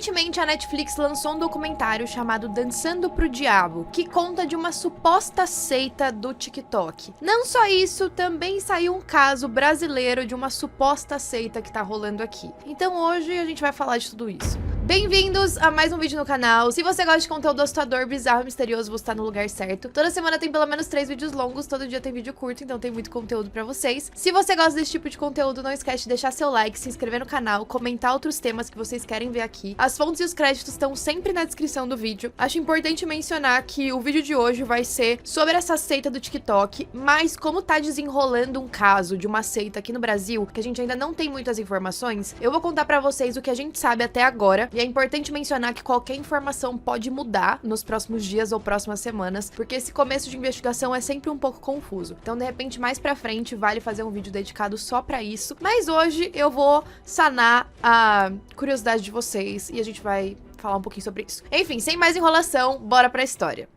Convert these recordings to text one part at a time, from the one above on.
Recentemente, a Netflix lançou um documentário chamado Dançando pro Diabo, que conta de uma suposta seita do TikTok. Não só isso, também saiu um caso brasileiro de uma suposta seita que tá rolando aqui. Então hoje a gente vai falar de tudo isso. Bem-vindos a mais um vídeo no canal. Se você gosta de conteúdo assustador, bizarro e misterioso, você tá no lugar certo. Toda semana tem pelo menos 3 vídeos longos, todo dia tem vídeo curto, então tem muito conteúdo pra vocês. Se você gosta desse tipo de conteúdo, não esquece de deixar seu like, se inscrever no canal, comentar outros temas que vocês querem ver aqui. As fontes e os créditos estão sempre na descrição do vídeo. Acho importante mencionar que o vídeo de hoje vai ser sobre essa seita do TikTok, mas como tá desenrolando um caso de uma seita aqui no Brasil, que a gente ainda não tem muitas informações, eu vou contar pra vocês o que a gente sabe até agora. E é importante mencionar que qualquer informação pode mudar nos próximos dias ou próximas semanas, porque esse começo de investigação é sempre um pouco confuso. Então, de repente, mais pra frente, vale fazer um vídeo dedicado só pra isso. Mas hoje eu vou sanar a curiosidade de vocês e a gente vai falar um pouquinho sobre isso. Enfim, sem mais enrolação, bora pra história.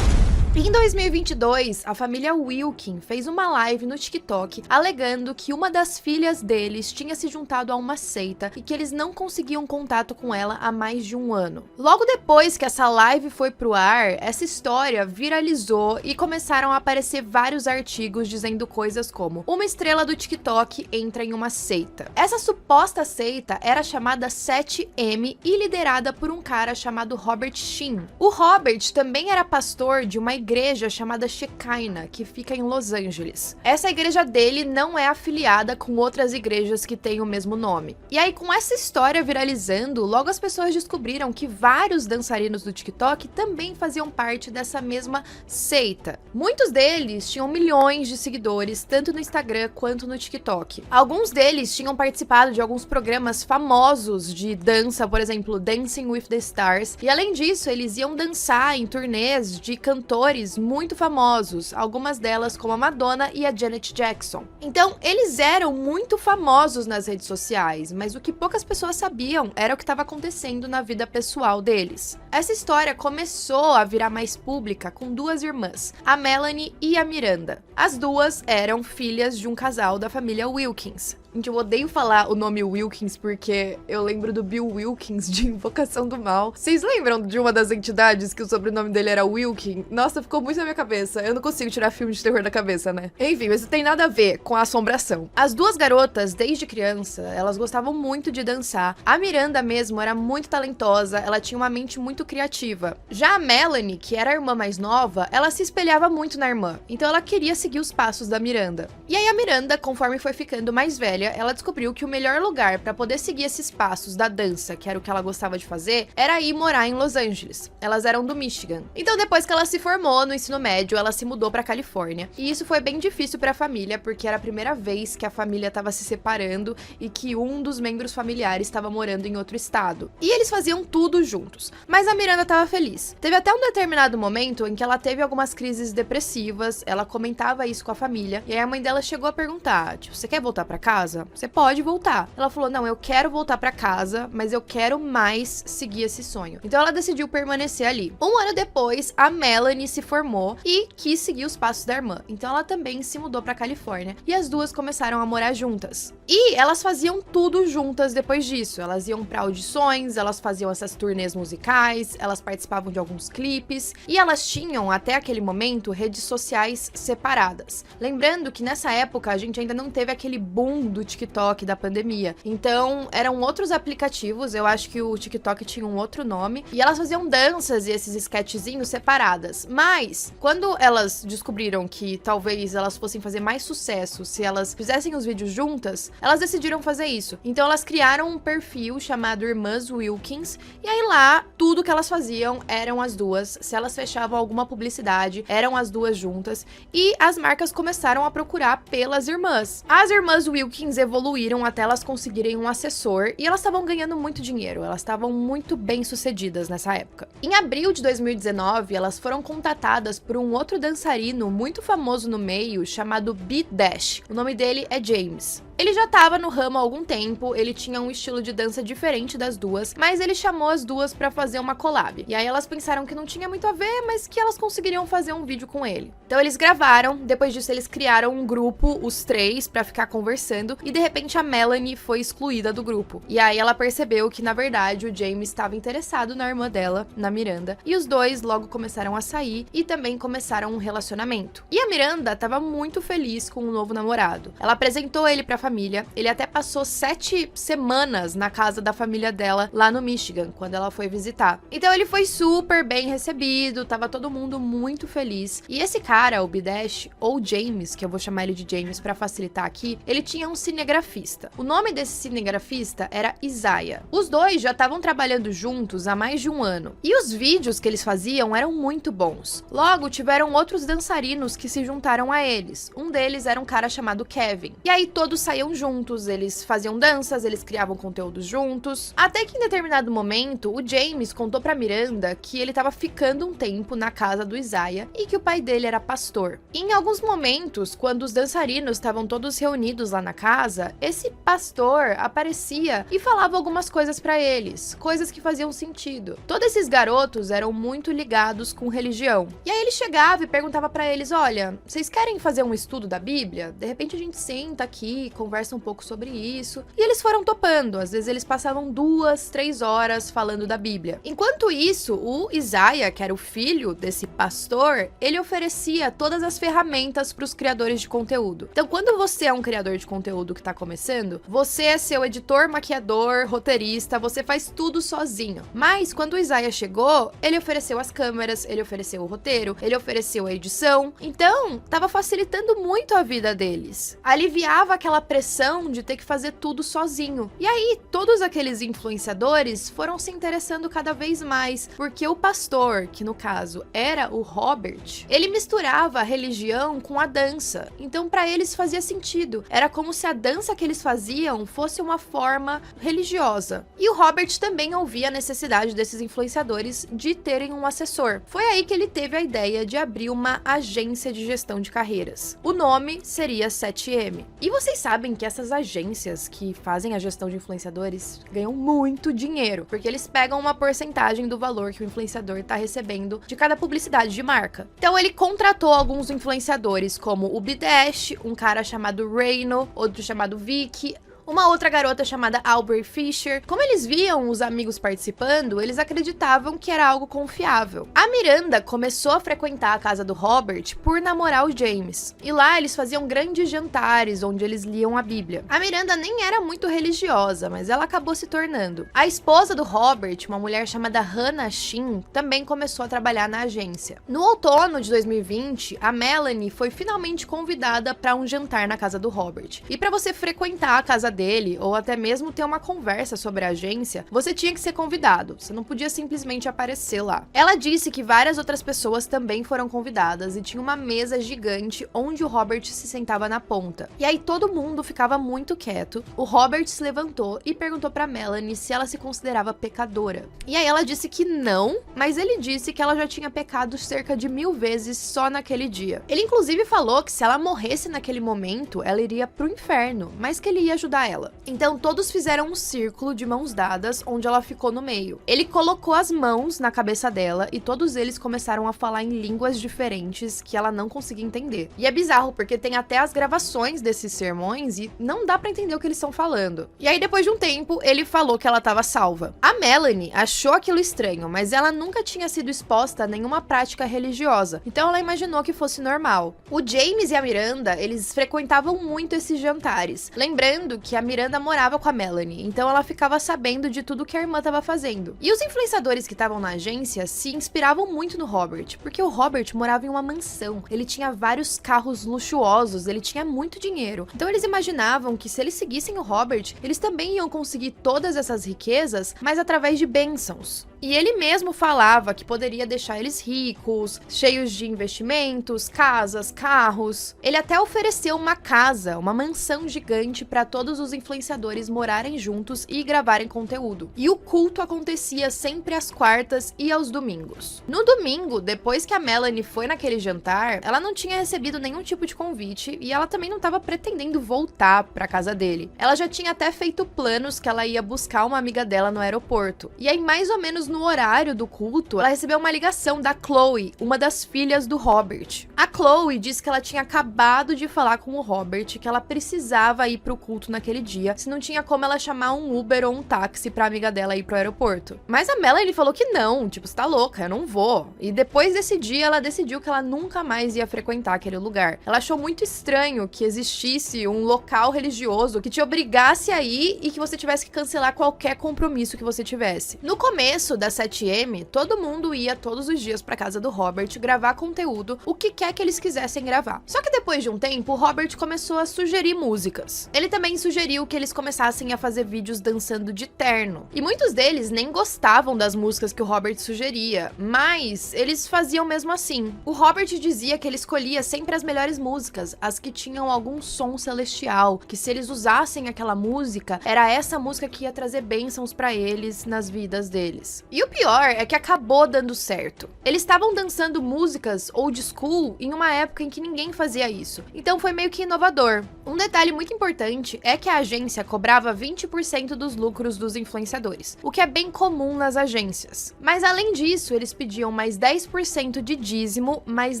Em 2022, a família Wilkin fez uma live no TikTok alegando que uma das filhas deles tinha se juntado a uma seita e que eles não conseguiam contato com ela há mais de um ano. Logo depois que essa live foi pro ar, essa história viralizou e começaram a aparecer vários artigos dizendo coisas como: uma estrela do TikTok entra em uma seita. Essa suposta seita era chamada 7M e liderada por um cara chamado Robert Sheen. O Robert também era pastor de uma igreja chamada Shekinah, que fica em Los Angeles. Essa igreja dele não é afiliada com outras igrejas que têm o mesmo nome. E aí, com essa história viralizando, logo as pessoas descobriram que vários dançarinos do TikTok também faziam parte dessa mesma seita. Muitos deles tinham milhões de seguidores, tanto no Instagram quanto no TikTok. Alguns deles tinham participado de alguns programas famosos de dança, por exemplo, Dancing with the Stars, e além disso, eles iam dançar em turnês de cantores muito famosos, algumas delas como a Madonna e a Janet Jackson. Então, eles eram muito famosos nas redes sociais, mas o que poucas pessoas sabiam era o que estava acontecendo na vida pessoal deles. Essa história começou a virar mais pública com duas irmãs, a Melanie e a Miranda. As duas eram filhas de um casal da família Wilkins. Gente, eu odeio falar o nome Wilkins porque eu lembro do Bill Wilkins de Invocação do Mal. Vocês lembram de uma das entidades que o sobrenome dele era Wilkin? Nossa, ficou muito na minha cabeça. Eu não consigo tirar filme de terror da cabeça, né? Enfim, mas isso tem nada a ver com a assombração. As duas garotas, desde criança, elas gostavam muito de dançar. A Miranda mesmo era muito talentosa, ela tinha uma mente muito criativa. Já a Melanie, que era a irmã mais nova, ela se espelhava muito na irmã, então ela queria seguir os passos da Miranda. E aí a Miranda, conforme foi ficando mais velha, ela descobriu que o melhor lugar para poder seguir esses passos da dança, que era o que ela gostava de fazer, era ir morar em Los Angeles. Elas eram do Michigan. Então, depois que ela se formou no ensino médio, ela se mudou para Califórnia. E isso foi bem difícil para a família, porque era a primeira vez que a família estava se separando e que um dos membros familiares estava morando em outro estado. E eles faziam tudo juntos. Mas a Miranda estava feliz. Teve até um determinado momento em que ela teve algumas crises depressivas, ela comentava isso com a família, e aí a mãe dela chegou a perguntar, tipo, você quer voltar para casa? Você pode voltar. Ela falou, não, eu quero voltar pra casa, mas eu quero mais seguir esse sonho. Então ela decidiu permanecer ali. Um ano depois, a Melanie se formou e quis seguir os passos da irmã. Então ela também se mudou pra Califórnia. E as duas começaram a morar juntas. E elas faziam tudo juntas depois disso. Elas iam pra audições, elas faziam essas turnês musicais, elas participavam de alguns clipes. E elas tinham, até aquele momento, redes sociais separadas. Lembrando que nessa época, a gente ainda não teve aquele boom do TikTok da pandemia. Então, eram outros aplicativos, eu acho que o TikTok tinha um outro nome, e elas faziam danças e esses sketchzinhos separadas. Mas, quando elas descobriram que talvez elas fossem fazer mais sucesso se elas fizessem os vídeos juntas, elas decidiram fazer isso. Então, elas criaram um perfil chamado Irmãs Wilkins, e aí lá, tudo que elas faziam eram as duas. Se elas fechavam alguma publicidade, eram as duas juntas, e as marcas começaram a procurar pelas irmãs. As irmãs Wilkins evoluíram até elas conseguirem um assessor e elas estavam ganhando muito dinheiro, elas estavam muito bem sucedidas nessa época. Em abril de 2019, elas foram contatadas por um outro dançarino muito famoso no meio chamado B Dash. O nome dele é James. Ele já tava no ramo há algum tempo, ele tinha um estilo de dança diferente das duas, mas ele chamou as duas pra fazer uma collab. E aí elas pensaram que não tinha muito a ver, mas que elas conseguiriam fazer um vídeo com ele. Então eles gravaram, depois disso eles criaram um grupo, os três, pra ficar conversando, e de repente a Melanie foi excluída do grupo. E aí ela percebeu que, na verdade, o James estava interessado na irmã dela, na Miranda, e os dois logo começaram a sair e também começaram um relacionamento. E a Miranda tava muito feliz com o novo namorado. Ela apresentou ele pra família, ele até passou 7 semanas na casa da família dela, lá no Michigan, quando ela foi visitar. Então ele foi super bem recebido, tava todo mundo muito feliz. E esse cara, o Bidesh, ou James, que eu vou chamar ele de James pra facilitar aqui, ele tinha um cinegrafista. O nome desse cinegrafista era Isaiah. Os dois já estavam trabalhando juntos há mais de um ano. E os vídeos que eles faziam eram muito bons. Logo, tiveram outros dançarinos que se juntaram a eles. Um deles era um cara chamado Kevin. E aí todos saíam juntos, eles faziam danças, eles criavam conteúdos juntos. Até que em determinado momento, o James contou pra Miranda que ele tava ficando um tempo na casa do Isaiah e que o pai dele era pastor. E em alguns momentos, quando os dançarinos estavam todos reunidos lá na casa, esse pastor aparecia e falava algumas coisas pra eles, coisas que faziam sentido. Todos esses garotos eram muito ligados com religião. E aí ele chegava e perguntava pra eles: olha, vocês querem fazer um estudo da Bíblia? De repente a gente senta aqui, conversa um pouco sobre isso. E eles foram topando. Às vezes eles passavam 2, 3 horas falando da Bíblia. Enquanto isso, o Isaiah, que era o filho desse pastor, ele oferecia todas as ferramentas para os criadores de conteúdo. Então, quando você é um criador de conteúdo que tá começando, você é seu editor, maquiador, roteirista, você faz tudo sozinho. Mas, quando o Isaiah chegou, ele ofereceu as câmeras, ele ofereceu o roteiro, ele ofereceu a edição. Então, tava facilitando muito a vida deles. Aliviava aquela pressão de ter que fazer tudo sozinho. E aí, todos aqueles influenciadores foram se interessando cada vez mais, porque o pastor, que no caso era o Robert, ele misturava a religião com a dança. Então, para eles fazia sentido. Era como se a dança que eles faziam fosse uma forma religiosa. E o Robert também ouvia a necessidade desses influenciadores de terem um assessor. Foi aí que ele teve a ideia de abrir uma agência de gestão de carreiras. O nome seria 7M. E vocês sabem que essas agências que fazem a gestão de influenciadores ganham muito dinheiro, porque eles pegam uma porcentagem do valor que o influenciador tá recebendo de cada publicidade de marca. Então ele contratou alguns influenciadores, como o Bidesh, um cara chamado Reino, outro chamado Vicky, uma outra garota chamada Aubrey Fisher. Como eles viam os amigos participando, eles acreditavam que era algo confiável. A Miranda começou a frequentar a casa do Robert por namorar o James. E lá eles faziam grandes jantares, onde eles liam a Bíblia. A Miranda nem era muito religiosa, mas ela acabou se tornando. A esposa do Robert, uma mulher chamada Hannah Sheen, também começou a trabalhar na agência. No outono de 2020, a Melanie foi finalmente convidada para um jantar na casa do Robert. E para você frequentar a casa dele, ou até mesmo ter uma conversa sobre a agência, você tinha que ser convidado, você não podia simplesmente aparecer lá. Ela disse que várias outras pessoas também foram convidadas e tinha uma mesa gigante onde o Robert se sentava na ponta. E aí todo mundo ficava muito quieto. O Robert se levantou e perguntou pra Melanie se ela se considerava pecadora. E aí ela disse que não, mas ele disse que ela já tinha pecado cerca de 1000 vezes só naquele dia. Ele inclusive falou que se ela morresse naquele momento, ela iria pro inferno, mas que ele ia ajudar ela. Então todos fizeram um círculo de mãos dadas, onde ela ficou no meio. Ele colocou as mãos na cabeça dela e todos eles começaram a falar em línguas diferentes que ela não conseguia entender. E é bizarro, porque tem até as gravações desses sermões e não dá pra entender o que eles estão falando. E aí depois de um tempo, ele falou que ela tava salva. A Melanie achou aquilo estranho, mas ela nunca tinha sido exposta a nenhuma prática religiosa, então ela imaginou que fosse normal. O James e a Miranda, eles frequentavam muito esses jantares, lembrando que a Miranda morava com a Melanie, então ela ficava sabendo de tudo que a irmã estava fazendo. E os influenciadores que estavam na agência se inspiravam muito no Robert, porque o Robert morava em uma mansão, ele tinha vários carros luxuosos, ele tinha muito dinheiro. Então eles imaginavam que se eles seguissem o Robert, eles também iam conseguir todas essas riquezas, mas através de bênçãos. E ele mesmo falava que poderia deixar eles ricos, cheios de investimentos, casas, carros. Ele até ofereceu uma casa, uma mansão gigante para todos os influenciadores morarem juntos e gravarem conteúdo. E o culto acontecia sempre às quartas e aos domingos. No domingo, depois que a Melanie foi naquele jantar, ela não tinha recebido nenhum tipo de convite e ela também não estava pretendendo voltar para casa dele. Ela já tinha até feito planos que ela ia buscar uma amiga dela no aeroporto. E aí, mais ou menos no horário do culto, ela recebeu uma ligação da Chloe, uma das filhas do Robert. A Chloe disse que ela tinha acabado de falar com o Robert que ela precisava ir pro culto naquele dia, se não tinha como ela chamar um Uber ou um táxi pra amiga dela ir pro aeroporto. Mas a Melanie falou que não, tipo, você tá louca, eu não vou. E depois desse dia, ela decidiu que ela nunca mais ia frequentar aquele lugar. Ela achou muito estranho que existisse um local religioso que te obrigasse a ir e que você tivesse que cancelar qualquer compromisso que você tivesse. No começo da 7M, todo mundo ia todos os dias pra casa do Robert gravar conteúdo, o que quer que eles quisessem gravar. Só que depois de um tempo, o Robert começou a sugerir músicas. Ele também sugeriu que eles começassem a fazer vídeos dançando de terno. E muitos deles nem gostavam das músicas que o Robert sugeria, mas eles faziam mesmo assim. O Robert dizia que ele escolhia sempre as melhores músicas, as que tinham algum som celestial, que se eles usassem aquela música, era essa música que ia trazer bênçãos pra eles nas vidas deles. E o pior é que acabou dando certo. Eles estavam dançando músicas old school em uma época em que ninguém fazia isso. Então foi meio que inovador. Um detalhe muito importante é que a agência cobrava 20% dos lucros dos influenciadores, o que é bem comum nas agências. Mas além disso, eles pediam mais 10% de dízimo, mais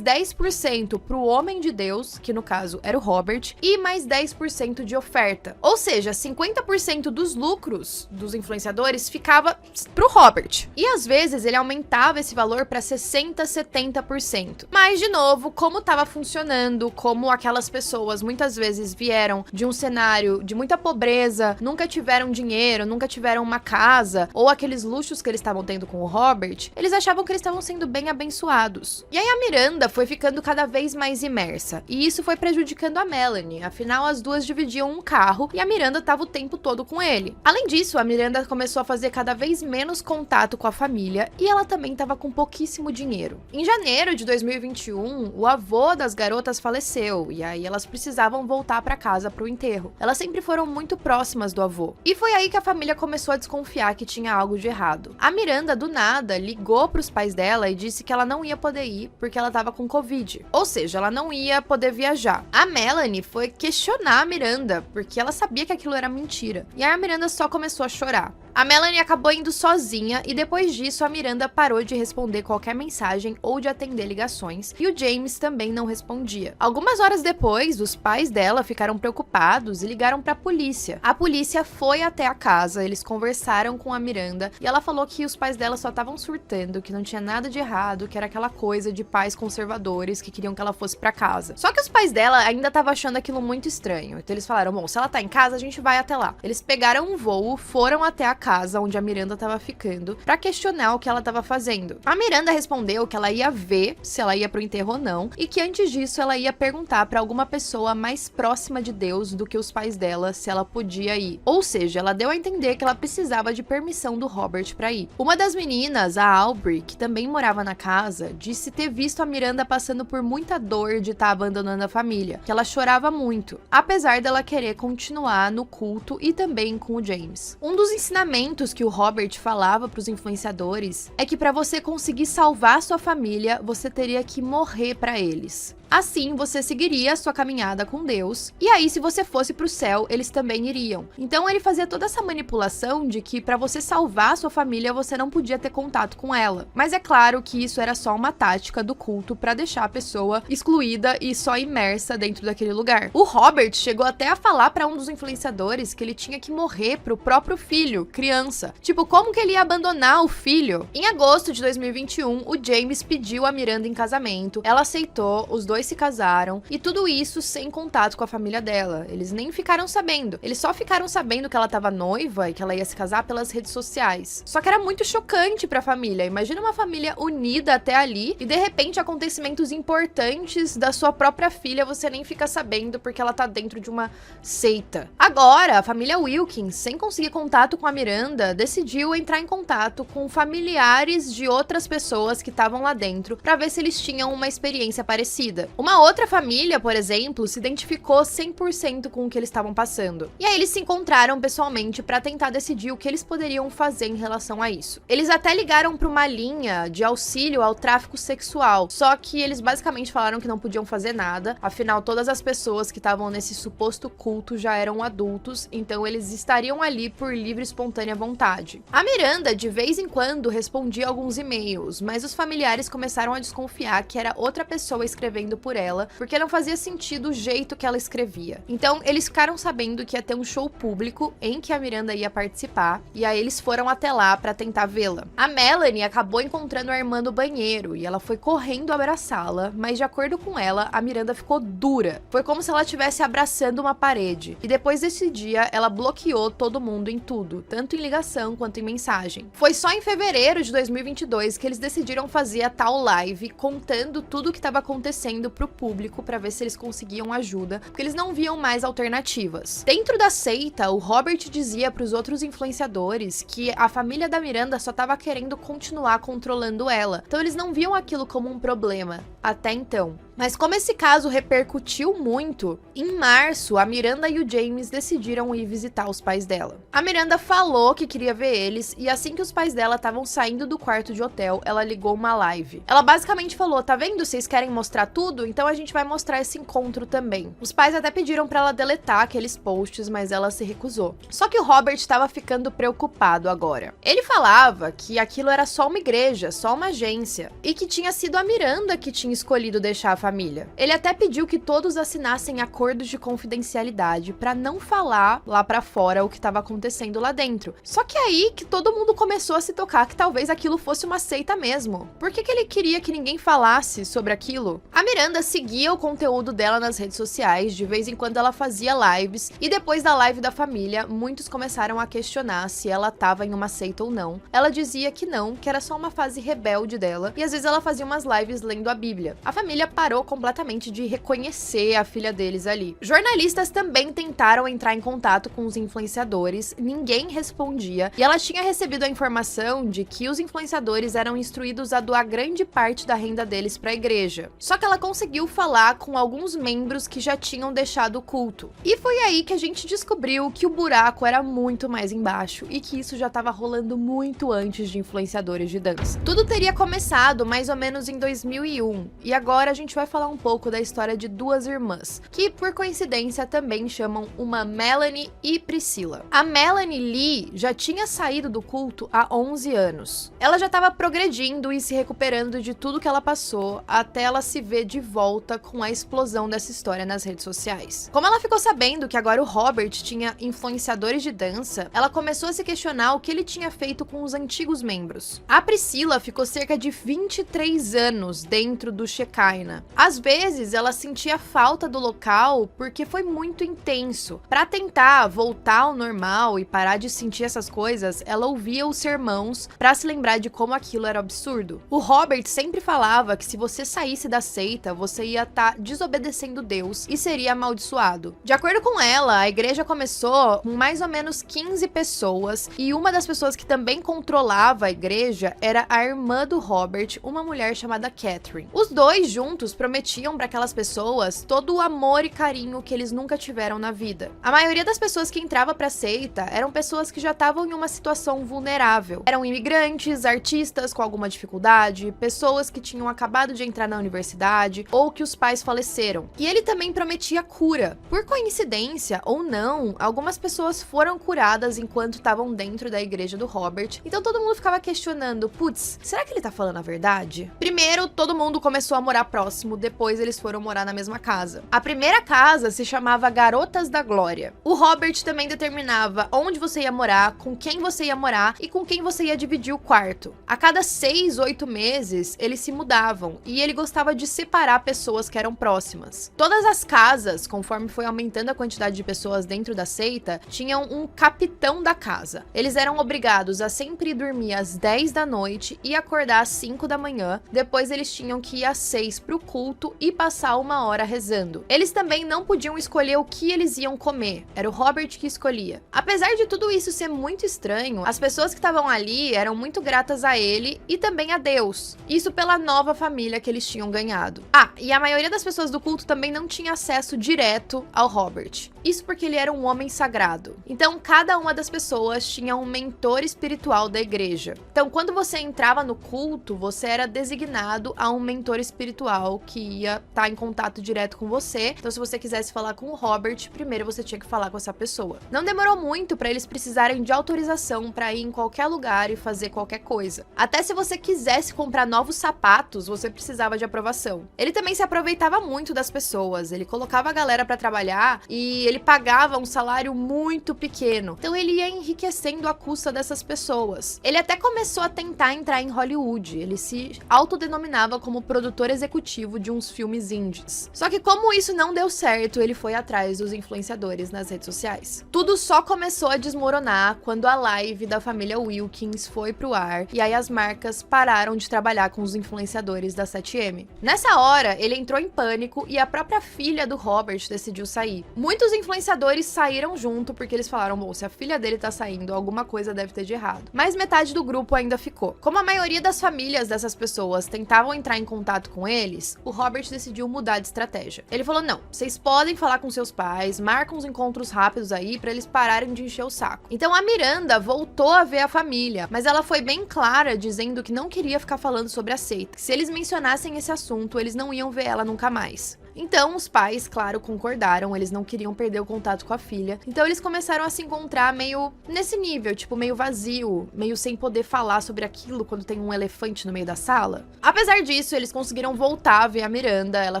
10% pro homem de Deus, que no caso era o Robert, e mais 10% de oferta. Ou seja, 50% dos lucros dos influenciadores ficava pro Robert. E às vezes ele aumentava esse valor para 60%, 70%. Mas, de novo, como estava funcionando, como aquelas pessoas muitas vezes vieram de um cenário de muita pobreza, nunca tiveram dinheiro, nunca tiveram uma casa, ou aqueles luxos que eles estavam tendo com o Robert, eles achavam que eles estavam sendo bem abençoados. E aí a Miranda foi ficando cada vez mais imersa, e isso foi prejudicando a Melanie, afinal as duas dividiam um carro e a Miranda estava o tempo todo com ele. Além disso, a Miranda começou a fazer cada vez menos contato com a família e ela também estava com pouquíssimo dinheiro. Em janeiro de 2021, o avô das garotas faleceu e aí elas precisavam voltar para casa para o enterro. Elas sempre foram muito próximas do avô. E foi aí que a família começou a desconfiar que tinha algo de errado. A Miranda, do nada, ligou para os pais dela e disse que ela não ia poder ir porque ela estava com Covid. Ou seja, ela não ia poder viajar. A Melanie foi questionar a Miranda porque ela sabia que aquilo era mentira. E aí a Miranda só começou a chorar. A Melanie acabou indo sozinha e depois disso a Miranda parou de responder qualquer mensagem ou de atender ligações e o James também não respondia. Algumas horas depois, os pais dela ficaram preocupados e ligaram para a polícia. A polícia foi até a casa, eles conversaram com a Miranda e ela falou que os pais dela só estavam surtando, que não tinha nada de errado, que era aquela coisa de pais conservadores que queriam que ela fosse para casa. Só que os pais dela ainda estavam achando aquilo muito estranho. Então eles falaram, bom, se ela tá em casa, a gente vai até lá. Eles pegaram um voo, foram até a casa onde a Miranda tava ficando pra questionar o que ela tava fazendo. A Miranda respondeu que ela ia ver se ela ia pro enterro ou não e que antes disso ela ia perguntar pra alguma pessoa mais próxima de Deus do que os pais dela se ela podia ir. Ou seja, ela deu a entender que ela precisava de permissão do Robert pra ir. Uma das meninas, a Aubrey, que também morava na casa, disse ter visto a Miranda passando por muita dor de estar abandonando a família, que ela chorava muito, apesar dela querer continuar no culto e também com o James. Um dos ensinamentos que o Robert falava para os influenciadores é que para você conseguir salvar sua família, você teria que morrer para eles. Assim, você seguiria a sua caminhada com Deus, e aí se você fosse pro céu, eles também iriam. Então ele fazia toda essa manipulação de que para você salvar a sua família, você não podia ter contato com ela. Mas é claro que isso era só uma tática do culto para deixar a pessoa excluída e só imersa dentro daquele lugar. O Robert chegou até a falar para um dos influenciadores que ele tinha que morrer pro próprio filho, criança. Tipo, como que ele ia abandonar o filho? Em agosto de 2021, o James pediu a Miranda em casamento, ela aceitou, os dois dois se casaram, e tudo isso sem contato com a família dela. Eles nem ficaram sabendo. Eles só ficaram sabendo que ela tava noiva e que ela ia se casar pelas redes sociais. Só que era muito chocante pra família. Imagina uma família unida até ali e de repente acontecimentos importantes da sua própria filha você nem fica sabendo porque ela tá dentro de uma seita. Agora, a família Wilkins, sem conseguir contato com a Miranda, decidiu entrar em contato com familiares de outras pessoas que estavam lá dentro pra ver se eles tinham uma experiência parecida. Uma outra família, por exemplo, se identificou 100% com o que eles estavam passando. E aí eles se encontraram pessoalmente pra tentar decidir o que eles poderiam fazer em relação a isso. Eles até ligaram pra uma linha de auxílio ao tráfico sexual, só que eles basicamente falaram que não podiam fazer nada, afinal todas as pessoas que estavam nesse suposto culto já eram adultos, então eles estariam ali por livre e espontânea vontade. A Miranda de vez em quando respondia alguns e-mails, mas os familiares começaram a desconfiar que era outra pessoa escrevendo por ela, porque não fazia sentido o jeito que ela escrevia. Então eles ficaram sabendo que ia ter um show público em que a Miranda ia participar, e aí eles foram até lá pra tentar vê-la. A Melanie acabou encontrando a irmã no banheiro e ela foi correndo abraçá-la, mas de acordo com ela, a Miranda ficou dura. Foi como se ela estivesse abraçando uma parede. E depois desse dia, ela bloqueou todo mundo em tudo, tanto em ligação quanto em mensagem. Foi só em fevereiro de 2022 que eles decidiram fazer a tal live contando tudo o que estava acontecendo pro público pra ver se eles conseguiam ajuda, porque eles não viam mais alternativas. Dentro da seita, o Robert dizia pros outros influenciadores que a família da Miranda só tava querendo continuar controlando ela, então eles não viam aquilo como um problema, até então. Mas como esse caso repercutiu muito, em março, a Miranda e o James decidiram ir visitar os pais dela. A Miranda falou que queria ver eles, e assim que os pais dela estavam saindo do quarto de hotel, ela ligou uma live. Ela basicamente falou, tá vendo, vocês querem mostrar tudo? Então a gente vai mostrar esse encontro também. Os pais até pediram pra ela deletar aqueles posts, mas ela se recusou. Só que o Robert estava ficando preocupado agora. Ele falava que aquilo era só uma igreja, só uma agência, e que tinha sido a Miranda que tinha escolhido deixar a família. Ele até pediu que todos assinassem acordos de confidencialidade pra não falar lá pra fora o que estava acontecendo lá dentro. Só que aí que todo mundo começou a se tocar que talvez aquilo fosse uma seita mesmo. Por que ele queria que ninguém falasse sobre aquilo? A Miranda seguia o conteúdo dela nas redes sociais, de vez em quando ela fazia lives, e depois da live da família, muitos começaram a questionar se ela estava em uma seita ou não. Ela dizia que não, que era só uma fase rebelde dela, e às vezes ela fazia umas lives lendo a Bíblia. A família parou completamente de reconhecer a filha deles ali. Jornalistas também tentaram entrar em contato com os influenciadores, ninguém respondia, e ela tinha recebido a informação de que os influenciadores eram instruídos a doar grande parte da renda deles para a igreja. Só que ela conseguiu falar com alguns membros que já tinham deixado o culto. E foi aí que a gente descobriu que o buraco era muito mais embaixo e que isso já estava rolando muito antes de influenciadores de dança. Tudo teria começado mais ou menos em 2001, e agora a gente vai falar um pouco da história de duas irmãs, que por coincidência também chamam uma Melanie e Priscilla. A Melanie Lee já tinha saído do culto há 11 anos. Ela já estava progredindo e se recuperando de tudo que ela passou, até ela se ver de volta com a explosão dessa história nas redes sociais. Como ela ficou sabendo que agora o Robert tinha influenciadores de dança, ela começou a se questionar o que ele tinha feito com os antigos membros. A Priscilla ficou cerca de 23 anos dentro do Shekinah. Às vezes, ela sentia falta do local porque foi muito intenso. Para tentar voltar ao normal e parar de sentir essas coisas, ela ouvia os sermãos para se lembrar de como aquilo era absurdo. O Robert sempre falava que se você saísse da seita, você ia estar desobedecendo Deus e seria amaldiçoado. De acordo com ela, a igreja começou com mais ou menos 15 pessoas, e uma das pessoas que também controlava a igreja era a irmã do Robert, uma mulher chamada Catherine. Os dois juntos prometiam para aquelas pessoas todo o amor e carinho que eles nunca tiveram na vida. A maioria das pessoas que entrava pra seita eram pessoas que já estavam em uma situação vulnerável. Eram imigrantes, artistas com alguma dificuldade, pessoas que tinham acabado de entrar na universidade ou que os pais faleceram. E ele também prometia cura. Por coincidência ou não, algumas pessoas foram curadas enquanto estavam dentro da igreja do Robert. Então todo mundo ficava questionando, putz, será que ele tá falando a verdade? Primeiro, todo mundo começou a morar próximo mesmo, depois eles foram morar na mesma casa. A primeira casa se chamava Garotas da Glória. O Robert também determinava onde você ia morar, com quem você ia morar e com quem você ia dividir o quarto. A cada 6, 8 meses, eles se mudavam e ele gostava de separar pessoas que eram próximas. Todas as casas, conforme foi aumentando a quantidade de pessoas dentro da seita, tinham um capitão da casa. Eles eram obrigados a sempre dormir às 10 da noite e acordar às 5 da manhã. Depois eles tinham que ir às 6 pro culto e passar 1 hora rezando. Eles também não podiam escolher o que eles iam comer. Era o Robert que escolhia. Apesar de tudo isso ser muito estranho, as pessoas que estavam ali eram muito gratas a ele e também a Deus. Isso pela nova família que eles tinham ganhado. Ah, e a maioria das pessoas do culto também não tinha acesso direto ao Robert. Isso porque ele era um homem sagrado. Então, cada uma das pessoas tinha um mentor espiritual da igreja. Então, quando você entrava no culto, você era designado a um mentor espiritual que ia estar em contato direto com você. Então, se você quisesse falar com o Robert, primeiro você tinha que falar com essa pessoa. Não demorou muito para eles precisarem de autorização para ir em qualquer lugar e fazer qualquer coisa. Até se você quisesse comprar novos sapatos, você precisava de aprovação. Ele também se aproveitava muito das pessoas. Ele colocava a galera para trabalhar e ele pagava um salário muito pequeno. Então ele ia enriquecendo à custa dessas pessoas. Ele até começou a tentar entrar em Hollywood. Ele se autodenominava como produtor executivo de uns filmes indies. Só que como isso não deu certo, ele foi atrás dos influenciadores nas redes sociais. Tudo só começou a desmoronar quando a live da família Wilkins foi pro ar e aí as marcas pararam de trabalhar com os influenciadores da 7M. Nessa hora, ele entrou em pânico e a própria filha do Robert decidiu sair. Muitos influenciadores saíram junto porque eles falaram, bom, se a filha dele tá saindo, alguma coisa deve ter de errado. Mas metade do grupo ainda ficou. Como a maioria das famílias dessas pessoas tentavam entrar em contato com eles, o Robert decidiu mudar de estratégia. Ele falou, não, vocês podem falar com seus pais, marcam uns encontros rápidos aí pra eles pararem de encher o saco. Então a Miranda voltou a ver a família, mas ela foi bem clara dizendo que não queria ficar falando sobre a seita. Se eles mencionassem esse assunto, eles não iam ver ela nunca mais. Então, os pais, claro, concordaram, eles não queriam perder o contato com a filha. Então, eles começaram a se encontrar meio nesse nível, tipo, meio vazio, meio sem poder falar sobre aquilo quando tem um elefante no meio da sala. Apesar disso, eles conseguiram voltar a ver a Miranda, ela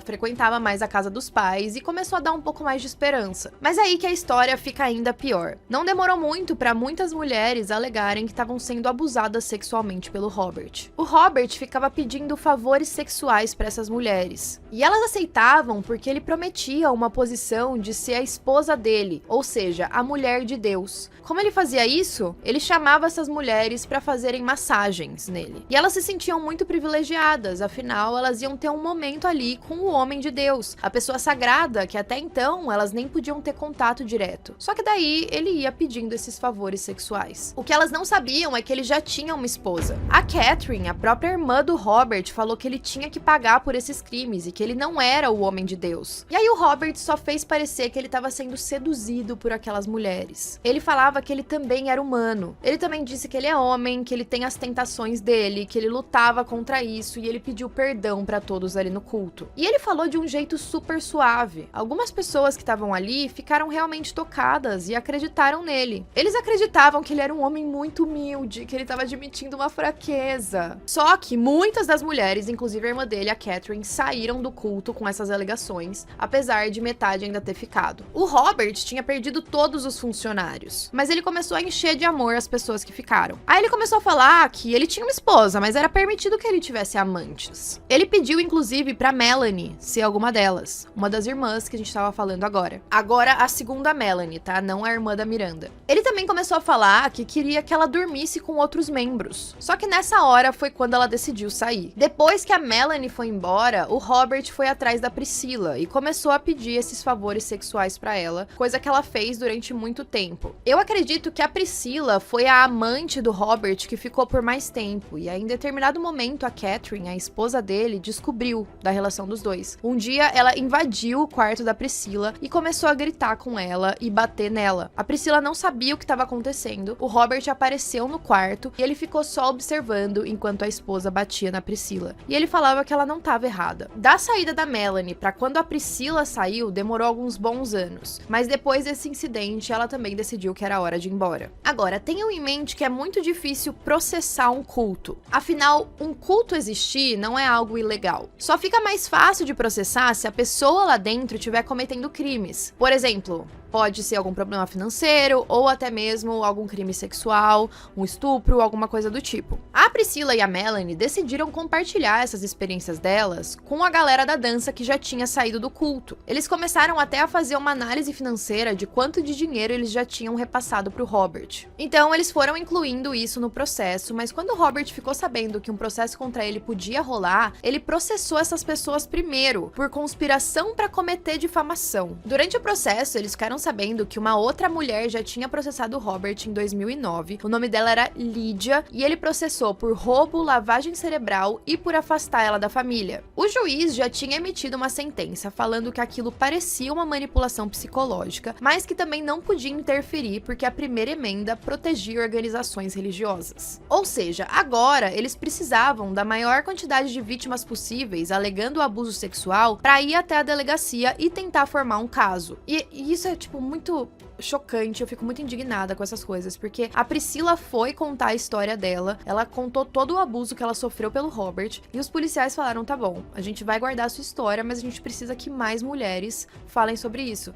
frequentava mais a casa dos pais e começou a dar um pouco mais de esperança. Mas aí que a história fica ainda pior. Não demorou muito para muitas mulheres alegarem que estavam sendo abusadas sexualmente pelo Robert. O Robert ficava pedindo favores sexuais para essas mulheres. E elas aceitavam porque ele prometia uma posição de ser a esposa dele, ou seja, a mulher de Deus. Como ele fazia isso? Ele chamava essas mulheres para fazerem massagens nele. E elas se sentiam muito privilegiadas, afinal elas iam ter um momento ali com o homem de Deus, a pessoa sagrada, que até então elas nem podiam ter contato direto. Só que daí ele ia pedindo esses favores sexuais. O que elas não sabiam é que ele já tinha uma esposa. A Catherine, a própria irmã do Robert, falou que ele tinha que pagar por esses crimes e que ele não era o homem de Deus. E aí o Robert só fez parecer que ele estava sendo seduzido por aquelas mulheres. Ele falava que ele também era humano. Ele também disse que ele é homem, que ele tem as tentações dele, que ele lutava contra isso e ele pediu perdão para todos ali no culto. E ele falou de um jeito super suave. Algumas pessoas que estavam ali ficaram realmente tocadas e acreditaram nele. Eles acreditavam que ele era um homem muito humilde, que ele estava admitindo uma fraqueza. Só que muitas das mulheres, inclusive a irmã dele, a Catherine, saíram do culto com essas alegações, apesar de metade ainda ter ficado. O Robert tinha perdido todos os funcionários, mas ele começou a encher de amor as pessoas que ficaram. Aí ele começou a falar que ele tinha uma esposa, mas era permitido que ele tivesse amantes. Ele pediu, inclusive, pra Melanie ser alguma delas, uma das irmãs que a gente tava falando agora. Agora, a segunda Melanie, tá? Não a irmã da Miranda. Ele também começou a falar que queria que ela dormisse com outros membros. Só que nessa hora foi quando ela decidiu sair. Depois que a Melanie foi embora, o Robert foi atrás da Priscila e começou a pedir esses favores sexuais pra ela, coisa que ela fez durante muito tempo. Eu acredito que a Priscila foi a amante do Robert que ficou por mais tempo, e aí em determinado momento a Catherine, a esposa dele, descobriu da relação dos dois. Um dia ela invadiu o quarto da Priscila e começou a gritar com ela e bater nela. A Priscila não sabia o que estava acontecendo, o Robert apareceu no quarto e ele ficou só observando enquanto a esposa batia na Priscila. E ele falava que ela não estava errada. Da saída da Melanie pra quando a Priscila saiu, demorou alguns bons anos. Mas depois desse incidente, ela também decidiu que era hora de ir embora. Agora, tenham em mente que é muito difícil processar um culto. Afinal, um culto existir não é algo ilegal. Só fica mais fácil de processar se a pessoa lá dentro estiver cometendo crimes. Por exemplo, pode ser algum problema financeiro ou até mesmo algum crime sexual, um estupro, alguma coisa do tipo. A Priscila e a Melanie decidiram compartilhar essas experiências delas com a galera da dança que já tinha saído do culto. Eles começaram até a fazer uma análise financeira de quanto de dinheiro eles já tinham repassado pro Robert. Então eles foram incluindo isso no processo, mas quando o Robert ficou sabendo que um processo contra ele podia rolar, ele processou essas pessoas primeiro por conspiração para cometer difamação. Durante o processo, eles ficaram sabendo que uma outra mulher já tinha processado o Robert em 2009. O nome dela era Lídia e ele processou por roubo, lavagem cerebral e por afastar ela da família. O juiz já tinha emitido uma sentença falando que aquilo parecia uma manipulação psicológica, mas que também não podia interferir porque a primeira emenda protegia organizações religiosas. Ou seja, agora eles precisavam da maior quantidade de vítimas possíveis alegando abuso sexual para ir até a delegacia e tentar formar um caso. E isso é muito chocante, eu fico muito indignada com essas coisas, porque a Priscila foi contar a história dela, ela contou todo o abuso que ela sofreu pelo Robert, e os policiais falaram, tá bom, a gente vai guardar a sua história, mas a gente precisa que mais mulheres falem sobre isso.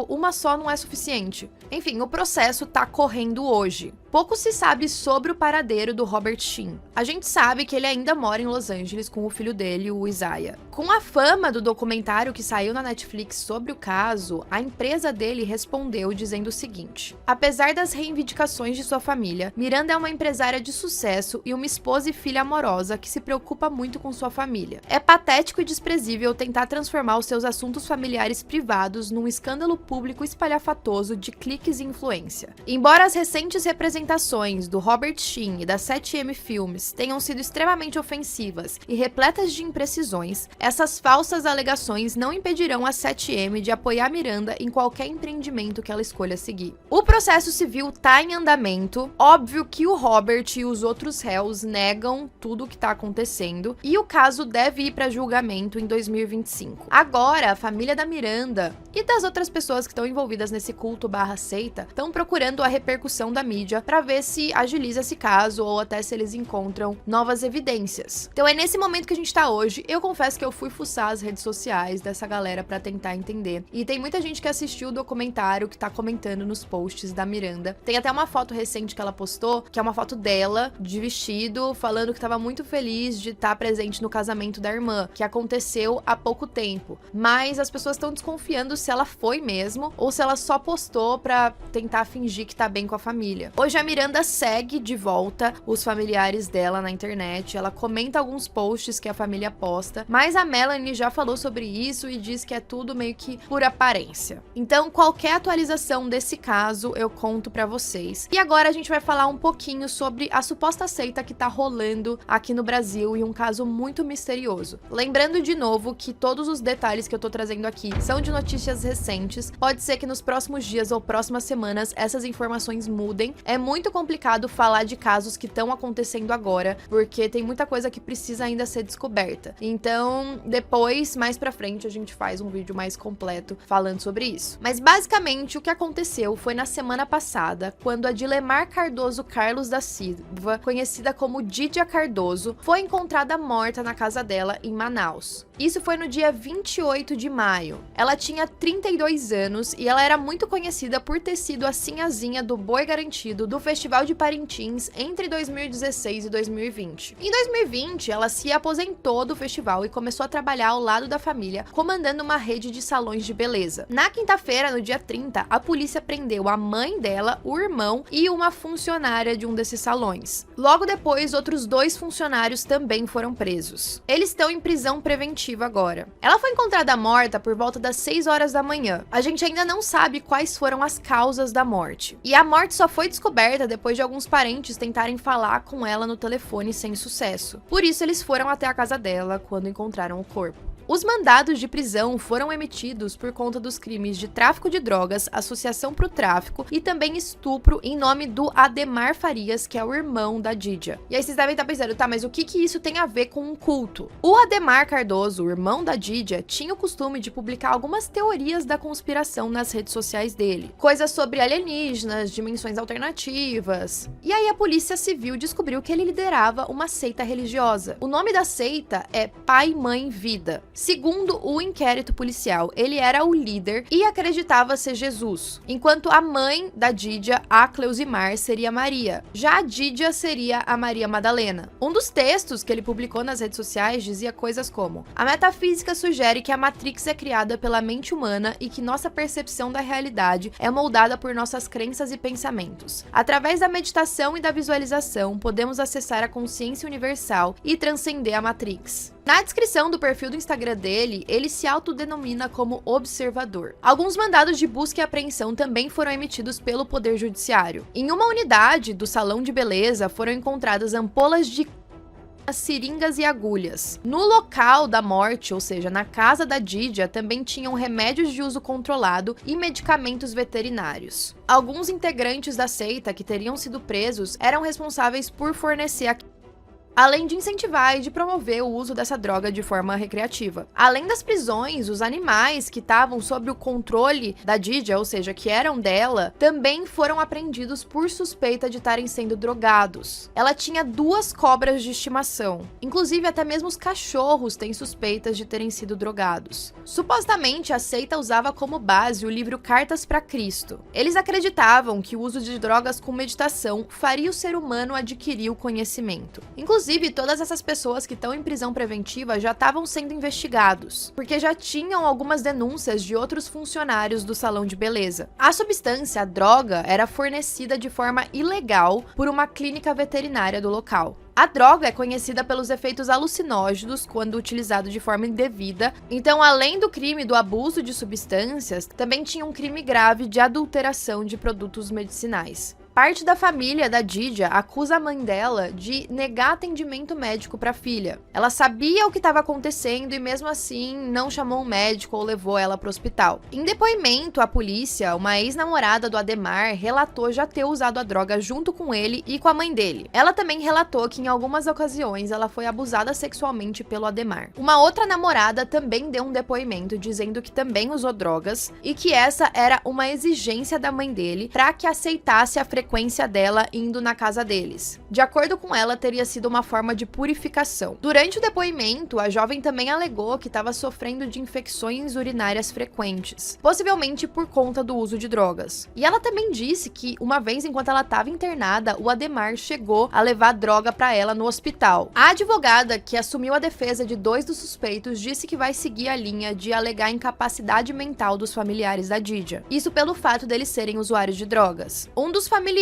Uma só não é suficiente. Enfim, o processo tá correndo hoje. Pouco se sabe sobre o paradeiro do Robert Sheen. A gente sabe que ele ainda mora em Los Angeles com o filho dele, o Isaiah. Com a fama do documentário que saiu na Netflix sobre o caso, a empresa dele respondeu dizendo o seguinte: apesar das reivindicações de sua família, Miranda é uma empresária de sucesso e uma esposa e filha amorosa que se preocupa muito com sua família. É patético e desprezível tentar transformar os seus assuntos familiares privados num escândalo público espalhafatoso de cliques e influência. Embora as recentes representações do Robert Sheen e da 7M Filmes tenham sido extremamente ofensivas e repletas de imprecisões, essas falsas alegações não impedirão a 7M de apoiar Miranda em qualquer empreendimento que ela escolha seguir. O processo civil tá em andamento, óbvio que o Robert e os outros réus negam tudo o que tá acontecendo, e o caso deve ir para julgamento em 2025. Agora, a família da Miranda e das outras pessoas que estão envolvidas nesse culto/seita estão procurando a repercussão da mídia para ver se agiliza esse caso ou até se eles encontram novas evidências. Então é nesse momento que a gente tá hoje. Eu confesso que eu fui fuçar as redes sociais dessa galera para tentar entender. E tem muita gente que assistiu o documentário que tá comentando nos posts da Miranda. Tem até uma foto recente que ela postou, que é uma foto dela de vestido, falando que tava muito feliz de estar presente no casamento da irmã, que aconteceu há pouco tempo. Mas as pessoas estão desconfiando se ela foi mesmo ou se ela só postou pra tentar fingir que tá bem com a família. Hoje a Miranda segue de volta os familiares dela na internet, ela comenta alguns posts que a família posta, mas a Melanie já falou sobre isso e diz que é tudo meio que por aparência. Então, qualquer atualização desse caso eu conto pra vocês. E agora a gente vai falar um pouquinho sobre a suposta seita que tá rolando aqui no Brasil e um caso muito misterioso. Lembrando de novo que todos os detalhes que eu tô trazendo aqui são de notícias recentes, pode ser que nos próximos dias ou próximas semanas essas informações mudem. É muito complicado falar de casos que estão acontecendo agora, porque tem muita coisa que precisa ainda ser descoberta. Então, depois, mais pra frente, a gente faz um vídeo mais completo falando sobre isso. Mas basicamente o que aconteceu foi na semana passada, quando a Dilemar Cardoso Carlos da Silva, conhecida como Didia Cardoso, foi encontrada morta na casa dela em Manaus. Isso foi no dia 28 de maio. Ela tinha 32 anos e ela era muito conhecida por ter sido a sinhazinha do Boi Garantido do Festival de Parintins entre 2016 e 2020. Em 2020, ela se aposentou do festival e começou a trabalhar ao lado da família, comandando uma rede de salões de beleza. Na quinta-feira, no dia 30, a polícia prendeu a mãe dela, o irmão e uma funcionária de um desses salões. Logo depois, outros 2 funcionários também foram presos. Eles estão em prisão preventiva agora. Ela foi encontrada morta por volta das 6 horas da manhã. A gente ainda não sabe quais foram as causas da morte. E a morte só foi descoberta depois de alguns parentes tentarem falar com ela no telefone sem sucesso. Por isso, eles foram até a casa dela quando encontraram o corpo. Os mandados de prisão foram emitidos por conta dos crimes de tráfico de drogas, associação para o tráfico e também estupro em nome do Ademar Farias, que é o irmão da Didia. E aí vocês devem estar pensando, tá, mas o que isso tem a ver com um culto? O Ademar Cardoso, o irmão da Didia, tinha o costume de publicar algumas teorias da conspiração nas redes sociais dele. Coisas sobre alienígenas, dimensões alternativas. E aí a Polícia Civil descobriu que ele liderava uma seita religiosa. O nome da seita é Pai, Mãe, Vida. Segundo o inquérito policial, ele era o líder e acreditava ser Jesus, enquanto a mãe da Didia, a Cleusimar, seria Maria. Já a Didia seria a Maria Madalena. Um dos textos que ele publicou nas redes sociais dizia coisas como: a metafísica sugere que a Matrix é criada pela mente humana e que nossa percepção da realidade é moldada por nossas crenças e pensamentos. Através da meditação e da visualização, podemos acessar a consciência universal e transcender a Matrix. Na descrição do perfil do Instagram dele, ele se autodenomina como observador. Alguns mandados de busca e apreensão também foram emitidos pelo Poder Judiciário. Em uma unidade do salão de beleza foram encontradas ampolas de seringas e agulhas. No local da morte, ou seja, na casa da Didia, também tinham remédios de uso controlado e medicamentos veterinários. Alguns integrantes da seita que teriam sido presos eram responsáveis por fornecer além de incentivar e de promover o uso dessa droga de forma recreativa. Além das prisões, os animais que estavam sob o controle da Didia, ou seja, que eram dela, também foram apreendidos por suspeita de estarem sendo drogados. Ela tinha 2 cobras de estimação. Inclusive, até mesmo os cachorros têm suspeitas de terem sido drogados. Supostamente, a seita usava como base o livro Cartas para Cristo. Eles acreditavam que o uso de drogas com meditação faria o ser humano adquirir o conhecimento. Inclusive, todas essas pessoas que estão em prisão preventiva já estavam sendo investigados, porque já tinham algumas denúncias de outros funcionários do salão de beleza. A substância, a droga, era fornecida de forma ilegal por uma clínica veterinária do local. A droga é conhecida pelos efeitos alucinógenos quando utilizado de forma indevida, então além do crime do abuso de substâncias, também tinha um crime grave de adulteração de produtos medicinais. Parte da família da Didia acusa a mãe dela de negar atendimento médico para a filha. Ela sabia o que estava acontecendo e mesmo assim não chamou um médico ou levou ela para o hospital. Em depoimento à polícia, uma ex-namorada do Ademar relatou já ter usado a droga junto com ele e com a mãe dele. Ela também relatou que em algumas ocasiões ela foi abusada sexualmente pelo Ademar. Uma outra namorada também deu um depoimento dizendo que também usou drogas e que essa era uma exigência da mãe dele para que aceitasse a frequência dela indo na casa deles. De acordo com ela, teria sido uma forma de purificação. Durante o depoimento, a jovem também alegou que estava sofrendo de infecções urinárias frequentes, possivelmente por conta do uso de drogas. E ela também disse que, uma vez enquanto ela estava internada, o Ademar chegou a levar droga para ela no hospital. A advogada que assumiu a defesa de 2 dos suspeitos disse que vai seguir a linha de alegar incapacidade mental dos familiares da Didia. Isso pelo fato deles serem usuários de drogas. Um dos familiares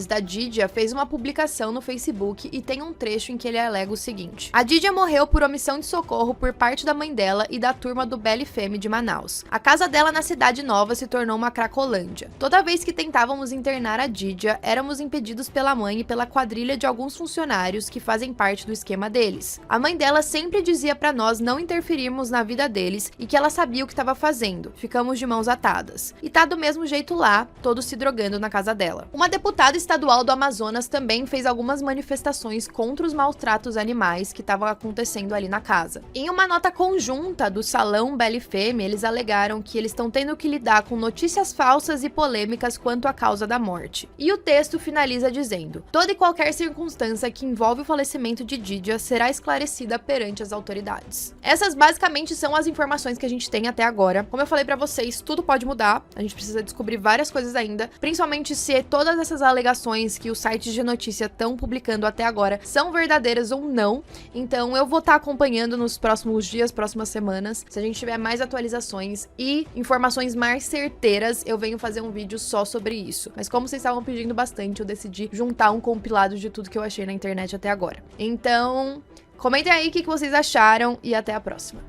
da Didia fez uma publicação no Facebook e tem um trecho em que ele alega o seguinte: a Didia morreu por omissão de socorro por parte da mãe dela e da turma do Belle Femme de Manaus. A casa dela na Cidade Nova se tornou uma cracolândia. Toda vez que tentávamos internar a Didia, éramos impedidos pela mãe e pela quadrilha de alguns funcionários que fazem parte do esquema deles. A mãe dela sempre dizia pra nós não interferirmos na vida deles e que ela sabia o que estava fazendo. Ficamos de mãos atadas. E tá do mesmo jeito lá, todos se drogando na casa dela. Uma deputada estadual do Amazonas também fez algumas manifestações contra os maus tratos animais que estavam acontecendo ali na casa. Em uma nota conjunta do Salão Belle Femme, eles alegaram que eles estão tendo que lidar com notícias falsas e polêmicas quanto à causa da morte. E o texto finaliza dizendo: toda e qualquer circunstância que envolve o falecimento de Didia será esclarecida perante as autoridades. Essas basicamente são as informações que a gente tem até agora. Como eu falei pra vocês, tudo pode mudar, a gente precisa descobrir várias coisas ainda, principalmente se todas essas alegações que os sites de notícia estão publicando até agora são verdadeiras ou não. Então eu vou estar acompanhando nos próximos dias, próximas semanas. Se a gente tiver mais atualizações e informações mais certeiras, eu venho fazer um vídeo só sobre isso. Mas como vocês estavam pedindo bastante, eu decidi juntar um compilado de tudo que eu achei na internet até agora. Então, comentem aí o que vocês acharam e até a próxima.